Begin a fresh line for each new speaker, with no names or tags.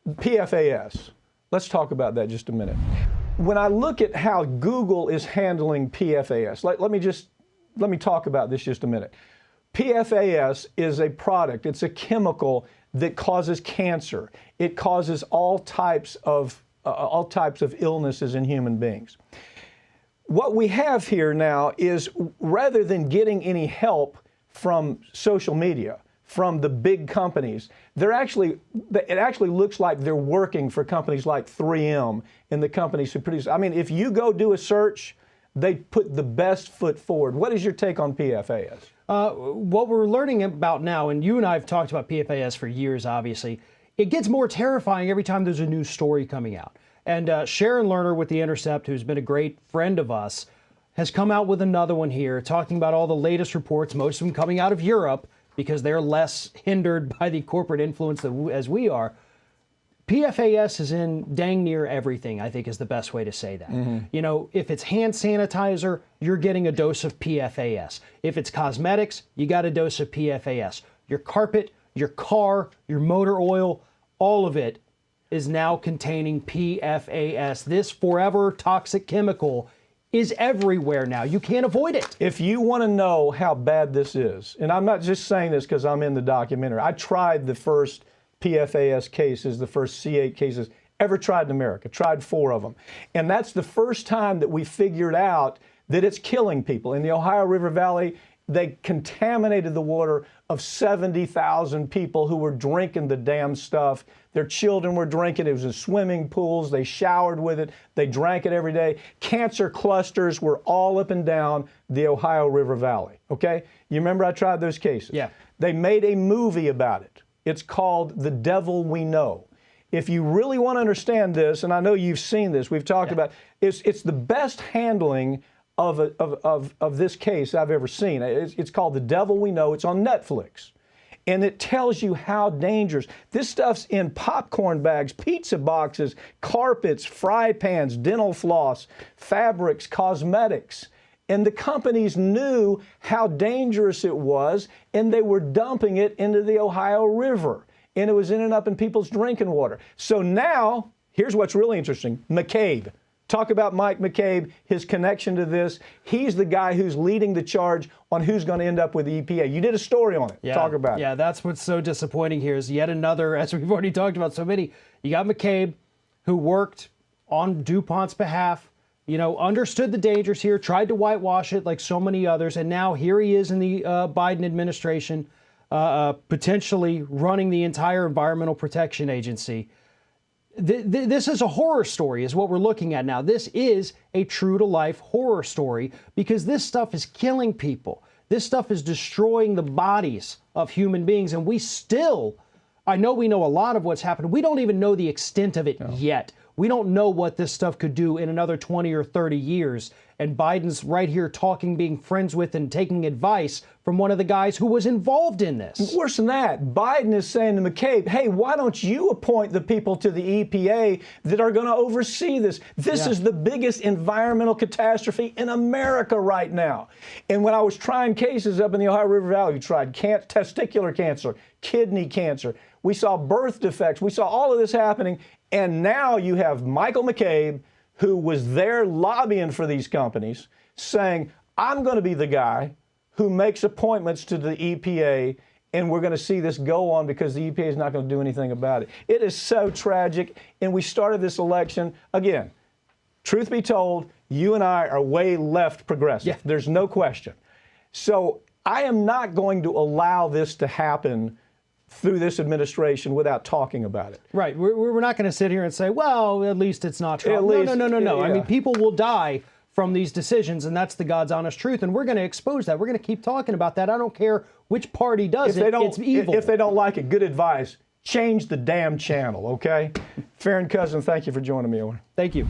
PFAS. Let's talk about that just a minute. When I look at how Google is handling PFAS, let me talk about this just a minute. PFAS is a product, it's a chemical that causes cancer. It causes all types of illnesses in human beings. What we have here now is, rather than getting any help from social media, from the big companies, it actually looks like they're working for companies like 3M and the companies who produce. I mean, if you go do a search, they put the best foot forward. What is your take on PFAS?
What we're learning about now, and you and I have talked about PFAS for years, obviously, it gets more terrifying every time there's a new story coming out. And Sharon Lerner with The Intercept, who's been a great friend of us, has come out with another one here, talking about all the latest reports, most of them coming out of Europe, because they're less hindered by the corporate influence as we are. PFAS is in dang near everything, I think is the best way to say that. You know, if it's hand sanitizer, you're getting a dose of PFAS. If it's cosmetics, you got a dose of PFAS. Your carpet, your car, your motor oil, all of it is now containing PFAS. This forever toxic chemical is everywhere now. You can't avoid it.
If you want to know how bad this is, and I'm not just saying this because I'm in the documentary, I tried the first PFAS cases, the first C8 cases ever tried in America, tried 4 of them. And that's the first time that we figured out that it's killing people. In the Ohio River Valley, they contaminated the water of 70,000 people who were drinking the damn stuff. Their children were drinking it. It was in swimming pools. They showered with it. They drank it every day. Cancer clusters were all up and down the Ohio River Valley, okay? You remember I tried those cases?
Yeah.
They made a movie about it. It's called The Devil We Know. If you really want to understand this, and I know you've seen this, we've talked about, it's the best handling of this case I've ever seen. It's called The Devil We Know. It's on Netflix. And it tells you how dangerous. This stuff's in popcorn bags, pizza boxes, carpets, fry pans, dental floss, fabrics, cosmetics. And the companies knew how dangerous it was, and they were dumping it into the Ohio River. And it was ending up in people's drinking water. So now, here's what's really interesting. McCabe. Talk about Mike McCabe, his connection to this. He's the guy who's leading the charge on who's going to end up with the EPA. You did a story on it.
Yeah,
talk about it.
Yeah, that's what's so disappointing here is yet another, as we've already talked about so many, you got McCabe, who worked on DuPont's behalf, you know, understood the dangers here, tried to whitewash it like so many others, and now here he is in the Biden administration, potentially running the entire Environmental Protection Agency. This is a horror story is what we're looking at now. This is a true-to-life horror story because this stuff is killing people. This stuff is destroying the bodies of human beings, and we still, I know we know a lot of what's happened. We don't even know the extent of it yet. We don't know what this stuff could do in another 20 or 30 years. And Biden's right here talking, being friends with and taking advice from one of the guys who was involved in this.
Worse than that, Biden is saying to McCabe, hey, why don't you appoint the people to the EPA that are going to oversee this? This is the biggest environmental catastrophe in America right now. And when I was trying cases up in the Ohio River Valley, we tried testicular cancer, kidney cancer. We saw birth defects. We saw all of this happening. And now you have Michael McCabe, who was there lobbying for these companies, saying, I'm going to be the guy who makes appointments to the EPA, and we're going to see this go on because the EPA is not going to do anything about it. It is so tragic, and we started this election, again, truth be told, you and I are way left progressive.
Yeah.
There's no question. So I am not going to allow this to happen through this administration without talking about it.
Right. We're not going to sit here and say, well, at least it's not Trump. No.
Yeah.
I mean, people will die from these decisions, and that's the God's honest truth, and we're going to expose that. We're going to keep talking about that. I don't care which party does it. It's evil.
If they don't like it, good advice. Change the damn channel, okay? Farron Cousin, thank you for joining me, Owen.
Thank you.